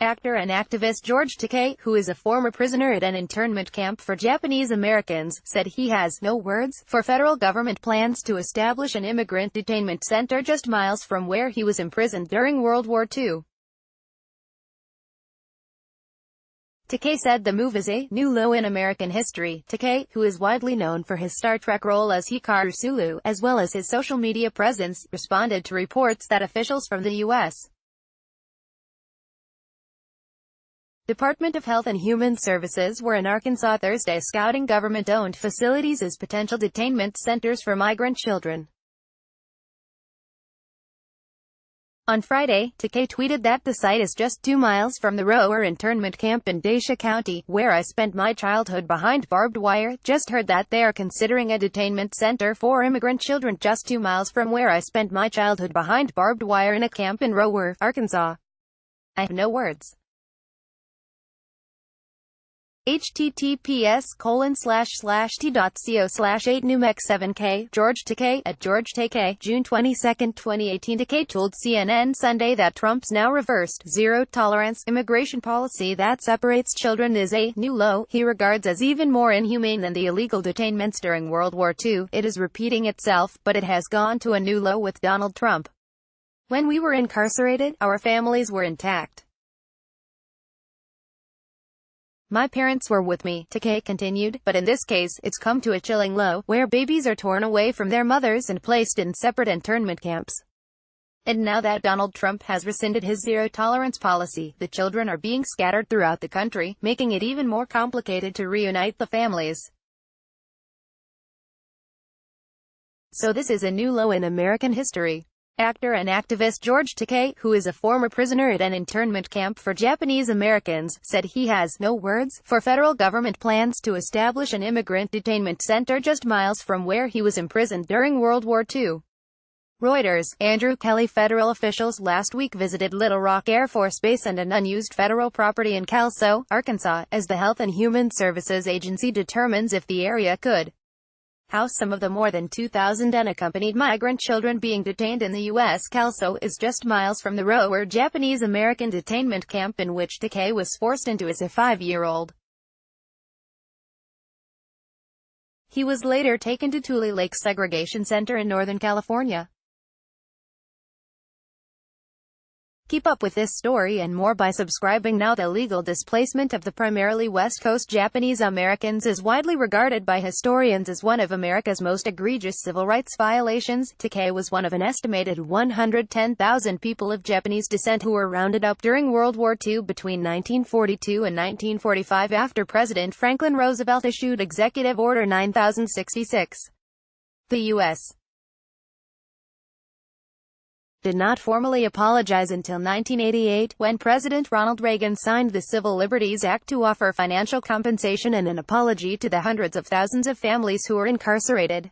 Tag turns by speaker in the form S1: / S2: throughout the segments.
S1: Actor and activist George Takei, who is a former prisoner at an internment camp for Japanese Americans, said he has no words for federal government plans to establish an immigrant detainment center just miles from where he was imprisoned during World War II. Takei said the move is a new low in American history. Takei, who is widely known for his Star Trek role as Hikaru Sulu, as well as his social media presence, responded to reports that officials from the U.S. Department of Health and Human Services were in Arkansas Thursday scouting government-owned facilities as potential detainment centers for migrant children. On Friday, Takei tweeted that the site is just 2 miles from the Rower internment camp in Dacia County, where I spent my childhood behind barbed wire. Just heard that they are considering a detainment center for immigrant children just 2 miles from where I spent my childhood behind barbed wire in a camp in Rower, Arkansas. I have no words. https://t.co/8newmex7k, George Takei, at George Takei, June 22, 2018. Takei told CNN Sunday that Trump's now reversed zero-tolerance immigration policy that separates children is a new low he regards as even more inhumane than the illegal detainments during World War II. It is repeating itself, but it has gone to a new low with Donald Trump. When we were incarcerated, our families were intact. My parents were with me, Takei continued, but in this case, it's come to a chilling low, where babies are torn away from their mothers and placed in separate internment camps. And now that Donald Trump has rescinded his zero-tolerance policy, the children are being scattered throughout the country, making it even more complicated to reunite the families. So this is a new low in American history. Actor and activist George Takei, who is a former prisoner at an internment camp for Japanese Americans, said he has no words for federal government plans to establish an immigrant detainment center just miles from where he was imprisoned during World War II. Reuters, Andrew Kelly. Federal officials last week visited Little Rock Air Force Base and an unused federal property in Kelso, Arkansas, as the Health and Human Services Agency determines if the area could house some of the more than 2,000 unaccompanied migrant children being detained in the U.S. Kelso is just miles from the Rower Japanese American detainment camp in which Takei was forced into as a 5-year-old. He was later taken to Tule Lake Segregation Center in Northern California. Keep up with this story and more by subscribing now. The legal displacement of the primarily West Coast Japanese Americans is widely regarded by historians as one of America's most egregious civil rights violations. Takei was one of an estimated 110,000 people of Japanese descent who were rounded up during World War II between 1942 and 1945 after President Franklin Roosevelt issued Executive Order 9066. The U.S. did not formally apologize until 1988, when President Ronald Reagan signed the Civil Liberties Act to offer financial compensation and an apology to the hundreds of thousands of families who were incarcerated.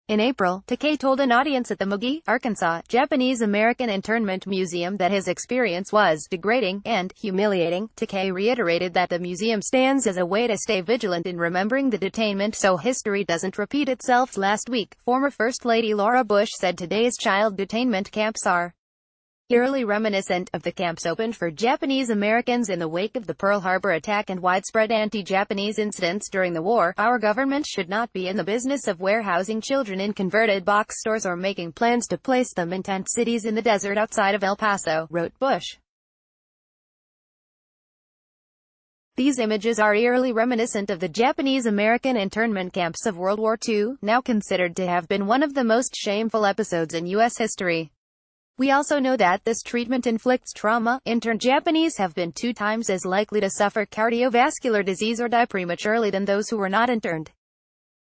S1: In April, Takei told an audience at the Mugi, Arkansas, Japanese American Internment Museum that his experience was degrading and humiliating. Takei reiterated that the museum stands as a way to stay vigilant in remembering the detainment so history doesn't repeat itself. Last week, former First Lady Laura Bush said today's child detainment camps are eerily reminiscent of the camps opened for Japanese Americans in the wake of the Pearl Harbor attack and widespread anti-Japanese incidents during the war. Our government should not be in the business of warehousing children in converted box stores or making plans to place them in tent cities in the desert outside of El Paso, wrote Bush. These images are eerily reminiscent of the Japanese American internment camps of World War II, now considered to have been one of the most shameful episodes in U.S. history. We also know that this treatment inflicts trauma. Interned Japanese have been 2 times as likely to suffer cardiovascular disease or die prematurely than those who were not interned.